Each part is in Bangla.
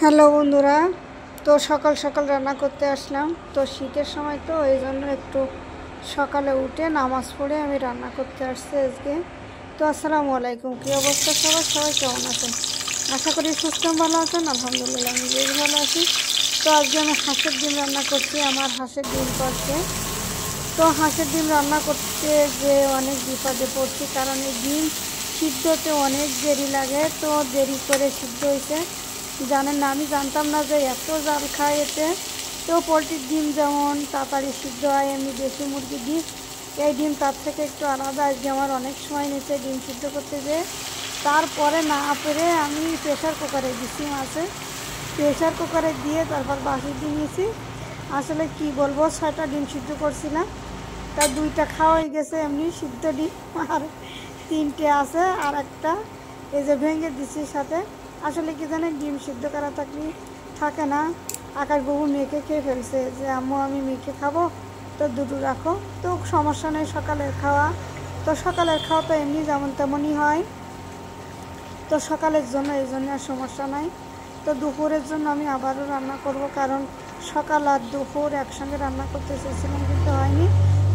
হ্যালো বন্ধুরা, তো সকাল সকাল রান্না করতে আসলাম। তো শীতের সময় তো এই জন্য একটু সকালে উঠে নামাজ পড়ে আমি রান্না করতে আসছি আজকে। তো আসসালামু আলাইকুম, কী অবস্থা সবাই কেমন আছেন? আশা করি সুস্থ ভালো আছেন। আলহামদুলিল্লাহ আমি বেশ ভালো আছি। তো আজকে আমি হাঁসের ডিম রান্না করছি, আমার হাঁসের ডিম করছে। তো হাঁসের ডিম রান্না করতে যে অনেক বিপদে পড়ছি, কারণ এই ডিম সিদ্ধতে অনেক দেরি লাগে। তো দেরি করে সিদ্ধ হয়েছে, জানেন না, আমি জানতাম না যে এত জাল খায় এতে। তো পোলট্রির ডিম যেমন তাড়াতাড়ি সিদ্ধ হয়, এমনি দেশি মুরগির ডিম, এই ডিম তার থেকে একটু আলাদা। আজকে আমার অনেক সময় নিচ্ছে ডিম সিদ্ধ করতে যেয়ে। তারপরে না পেরে আমি প্রেশার কুকারে দিচ্ছি মাছে, প্রেশার কুকারে দিয়ে তারপর বাসি দিয়ে নিয়েছি। আসলে কি বলবো, 6টা ডিম সিদ্ধ করছিলাম, তার 2টা খাওয়া হয়ে গেছে এমনি সিদ্ধ ডিম, আর 3টে আছে, আর একটা এই যে ভেঙে দিচ্ছি সাথে। আসলে কি জানেন, ডিম সিদ্ধ করা থাকে না। আকাশবাবু মেয়েকে খেয়ে ফেলছে, যে আম্মু আমি মেয়েকে খাবো, তো দুটো রাখো। তো সমস্যা নেই, সকালের খাওয়া তো সকালের খাওয়া তো এমনি যেমন তেমনই হয়। তো সকালের জন্য এই জন্য আর সমস্যা নাই। তো দুপুরের জন্য আমি আবারও রান্না করব, কারণ সকাল আর দুপুর একসঙ্গে রান্না করতে চেয়েছিলাম কিন্তু হয়নি।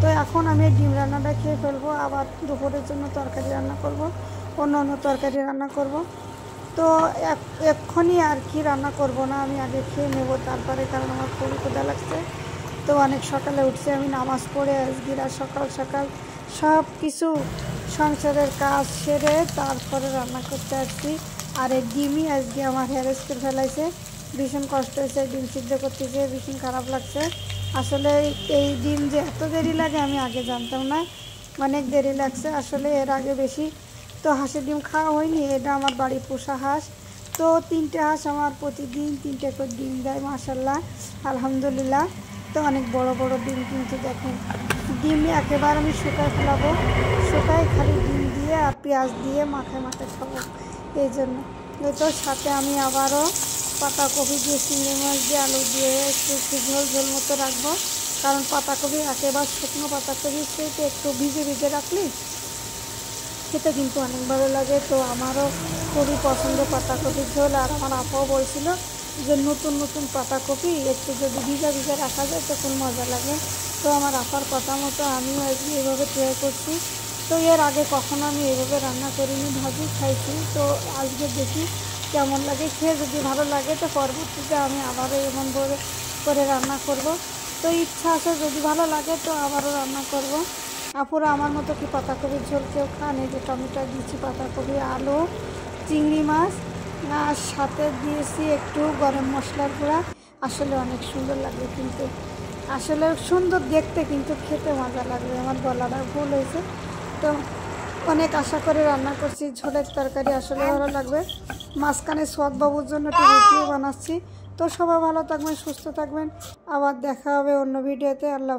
তো এখন আমি ডিম রান্নাটা খেয়ে ফেলবো, আবার দুপুরের জন্য তরকারি রান্না করব, অন্য তরকারি রান্না করব। তো এক্ষুনি আর কি রান্না করব না, আমি আগে খেয়ে নেব তারপরে, কারণ আমার খুবই ক্ষুধা লাগছে। তো অনেক সকালে উঠছে, আমি নামাজ পড়ে আজগিরা সকাল সকাল সব কিছু সংসারের কাজ সেরে তারপরে রান্না করতে আসছি। আর এই ডিমই আজকে আমার হ্যারেস করে ফেলাইছে, ভীষণ কষ্ট হয়েছে। ডিম সিদ্ধ করতেছে, ভীষণ খারাপ লাগছে। আসলে এই ডিম যে এত দেরি লাগে আমি আগে জানতাম না, অনেক দেরি লাগছে আসলে। এর আগে বেশি তো হাঁসের ডিম খাওয়া হয়নি। এটা আমার বাড়ি পোষা হাঁস। তো 3টে হাঁস আমার প্রতিদিন 3টে করে ডিম দেয়, মাশাল্লাহ আলহামদুলিল্লাহ। তো অনেক বড় বড় ডিম, কিন্তু দেখেন ডিম একেবারে আমি শুকায় ফেলাবো, শুকায় খালি ডিম দিয়ে আর পেঁয়াজ দিয়ে মাখায় খাবো। এই জন্য তো সাথে আমি আবারও পাতাকপি দিয়ে, চিংড়ি মাছ দিয়ে, আলু দিয়ে একটু ঝোল ঝোল মতো রাখবো। কারণ পাতাকপি একেবারে শুকনো পাতাকপি সেটা একটু ভিজে রাখলি খেতে কিন্তু অনেক ভালো লাগে। তো আমারও খুবই পছন্দ পাতাকপির ঝোল। আর আমার আপাও বলছিল যে নতুন পাতাকপি একটু যদি ভিজা রাখা যায় তখন মজা লাগে। তো আমার আপার কথা মতো আমিও আজকে এভাবে ট্রাই করছি। তো এর আগে কখনো আমি এভাবে রান্না করিনি, ভাজি খাইছি। তো আজকে দেখি কেমন লাগে, খেয়ে যদি ভালো লাগে তো পরবর্তীতে আমি আবারও এমন করে রান্না করব। তো ইচ্ছা আছে যদি ভালো লাগে তো আবারও রান্না করব। আপুরা আমার মতো কি পাতাকপির ঝোল কেউ খান? এই যে টমেটো দিয়েছি, পাতাকপি, আলু, চিংড়ি মাছ, আর সাথে দিয়েছি একটু গরম মশলার গুঁড়া। আসলে অনেক সুন্দর লাগবে, কিন্তু আসলে সুন্দর দেখতে, কিন্তু খেতে মজা লাগবে। আমার গলাটা ভুল হয়েছে। তো অনেক আশা করে রান্না করছি, ঝোলের তরকারি আসলে ভালো লাগবে। মাঝখানে সোয়াদবাবুর জন্য একটু রুটিও বানাচ্ছি। তো সবাই ভালো থাকবেন, সুস্থ থাকবেন, আবার দেখা হবে অন্য ভিডিওতে। আল্লাহ।